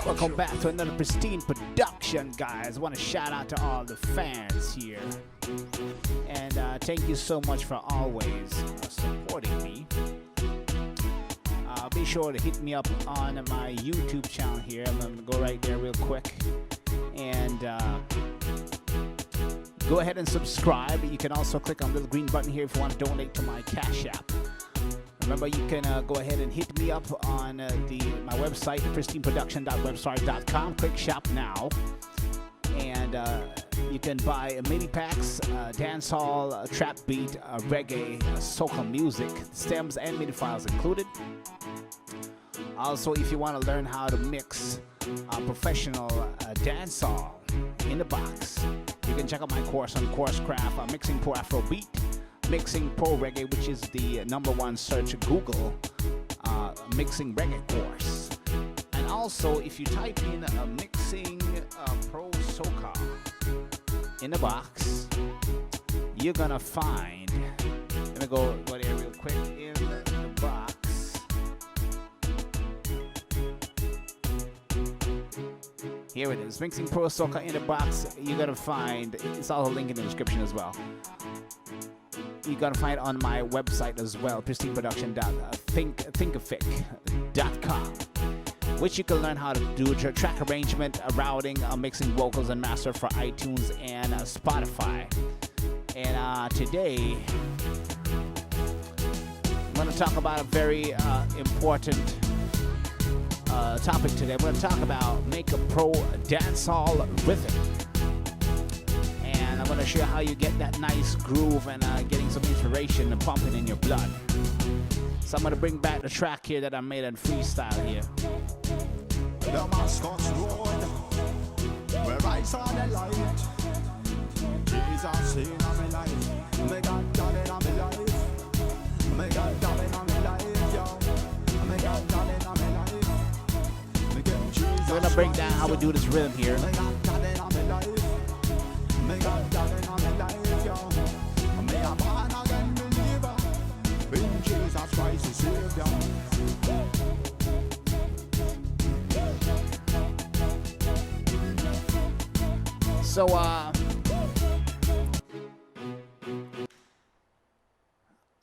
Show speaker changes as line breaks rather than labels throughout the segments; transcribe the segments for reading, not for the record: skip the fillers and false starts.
Welcome back to another pristine production, guys. I want to shout out to all the fans here. And thank you so much for always supporting me. Be sure to hit me up on my YouTube channel here. I'm going to go right there real quick. And go ahead and subscribe. You can also click on the little green button here if you want to donate to my Cash App. Remember, you can go ahead and hit me up on my website, pristineproduction.website.com. Click Shop Now. And you can buy mini packs, dancehall, trap beat, reggae, soca music, stems and MIDI files included. Also, if you want to learn how to mix professional dancehall in the box, you can check out my course on CourseCraft, Mixing Pro Afrobeat, Mixing Pro Reggae, which is the #1 search Google mixing reggae course. And also, if you type in Mixing Pro Soca in the box, you're gonna find. Let me go there real quick in the box. Here it is, Mixing Pro Soca in the box. You're gonna find. It's also a link in the description as well. You're gonna find it on my website as well, pristineproduction.thinkific.com, which you can learn how to do track arrangement, routing, mixing vocals and master for iTunes and Spotify. And today, I'm gonna talk about a very important topic today. We're gonna talk about make a pro dancehall rhythm. I'm going to show you how you get that nice groove and getting some inspiration and pumping in your blood. So I'm going to bring back the track here that I made in freestyle here.
Damascus Road, where I saw the light. Jesus in my life, me got God in my life. Me got God in my life, yo. Me got God in my life.
We're going to break down how we do this rhythm here. So,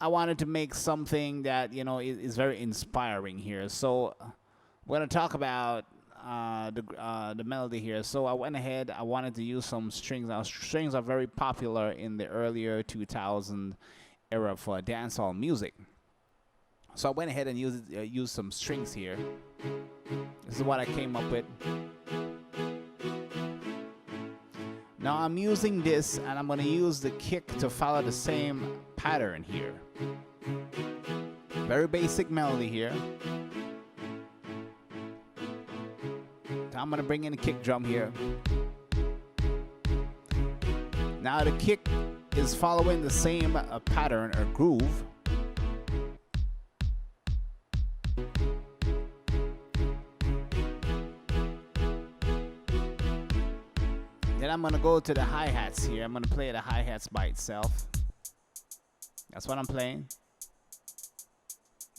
I wanted to make something that, you know, is very inspiring here. So, we're going to talk about the melody here. So I went ahead, I wanted to use some strings. Now, strings are very popular in the earlier 2000 era for dancehall music. So I went ahead and used some strings here. This is what I came up with. Now I'm using this, and I'm going to use the kick to follow the same pattern here. Very basic melody here. I'm going to bring in a kick drum here. Now the kick is following the same pattern or groove. Then I'm going to go to the hi-hats here. I'm going to play the hi-hats by itself. That's what I'm playing.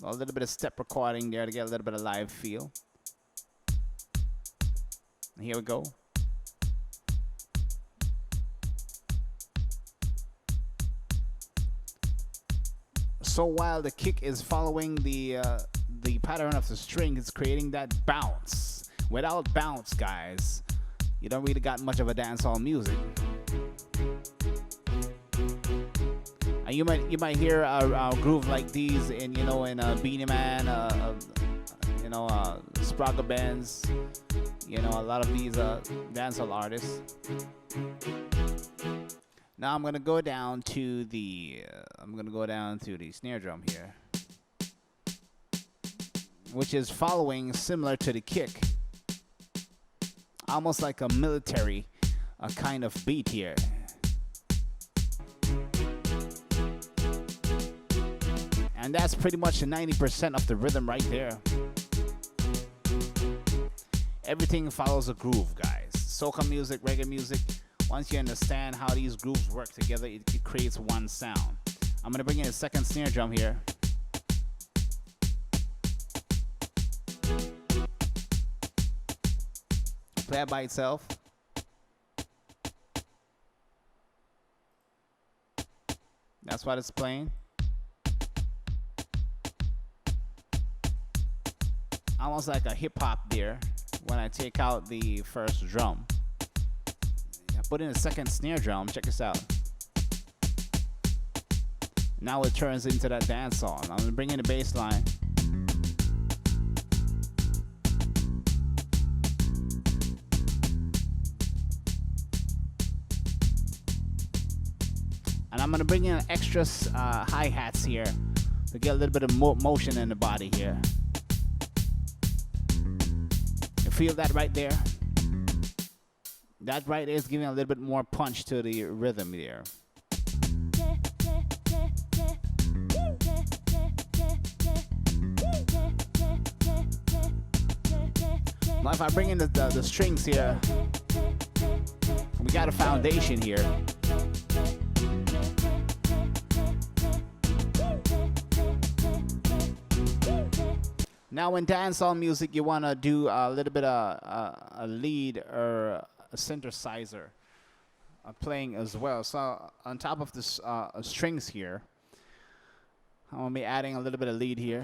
A little bit of step recording there to get a little bit of live feel. Here we go. So while the kick is following the pattern of the string, it's creating that bounce. Without bounce, guys, you don't really got much of a dancehall music. And you might hear a groove like these in Beanie Man, Sprague bands. A lot of these dancehall artists. Now I'm gonna go down to the snare drum here, which is following similar to the kick, almost like a military kind of beat here. And that's pretty much 90% of the rhythm right there. Everything follows a groove, guys. Soca music, reggae music. Once you understand how these grooves work together, it creates one sound. I'm going to bring in a second snare drum here. play it by itself. That's what it's playing. Almost like a hip hop there when I take out the first drum. I put in a second snare drum. Check this out. Now it turns into that dance song. I'm gonna bring in the bass line. And I'm gonna bring in extra hi-hats here to get a little bit of motion in the body here. You feel that right there? That right there is giving a little bit more punch to the rhythm there. Now if I bring in the strings here, we got a foundation here. Now in dancehall music, you want to do a little bit of a lead or a synthesizer playing as well. So on top of this strings here, I'm going to be adding a little bit of lead here.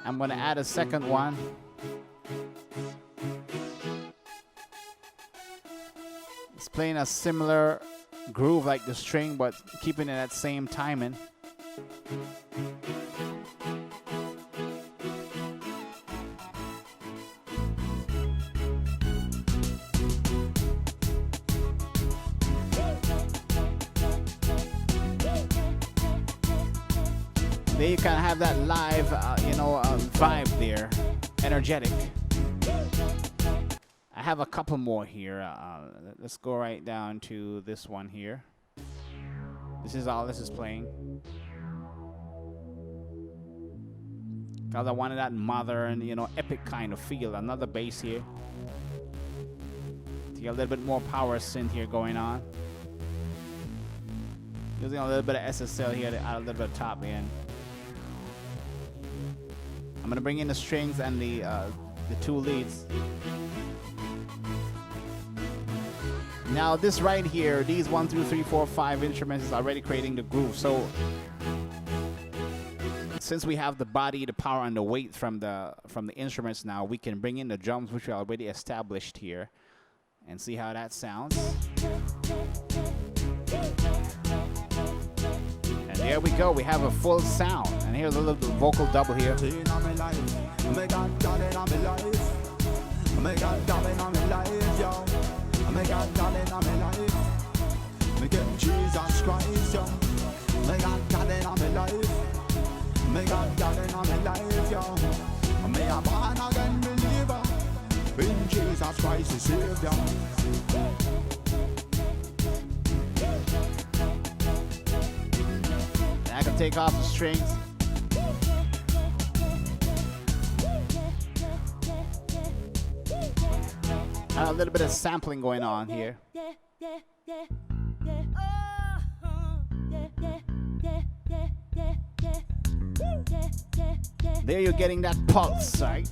I'm going to add a second one. It's playing a similar groove like the string, but keeping it at same timing. There you kind of have that live, vibe there, energetic. I have a couple more here. Let's go right down to this one here. This is all this is playing. Because I wanted that modern, epic kind of feel. Another bass here. To get a little bit more power synth here going on. Using a little bit of SSL here to add a little bit of top end. I'm gonna bring in the strings and the two leads. Now this right here, these 1, 2, 3, 4, 5 instruments is already creating the groove. So since we have the body, the power, and the weight from the instruments now, we can bring in the drums, which are already established here, and see how that sounds. And there we go. We have a full sound. And here's a little vocal double here.
Jesus Christ, yo. Me got God in my life. Me got God in my life, yo. Me a born again believer in Jesus Christ the Savior.
I can take off the strings. A little bit of sampling going on here. There you're getting that pulse, right?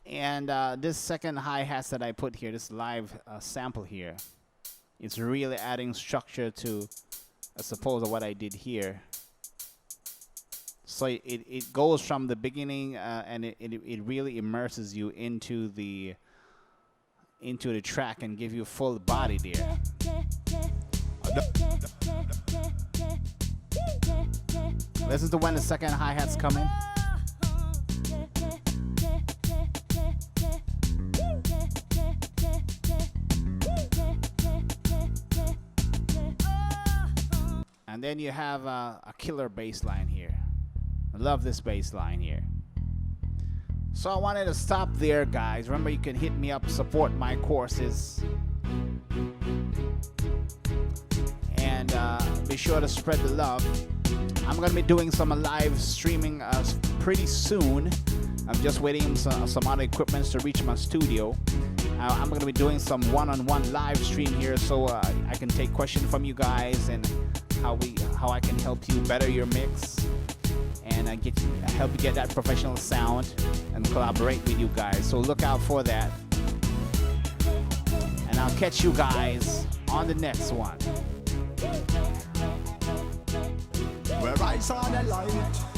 And this second hi-hat that I put here, this live sample here, it's really adding structure to, I suppose, what I did here. So it goes from the beginning and it really immerses you into the track and give you full body there. Listen to when the second hi-hats come in. And then you have a killer bass line here. I love this bass line here. So I wanted to stop there, guys. Remember, you can hit me up, support my courses. And be be sure to spread the love. I'm gonna be doing some live streaming pretty soon. I'm just waiting some other equipment to reach my studio. I'm gonna be doing some one-on-one live stream here, so I can take questions from you guys and how I can help you better your mix and help you get that professional sound and collaborate with you guys. So look out for that. And I'll catch you guys on the next one.
Where I saw the light.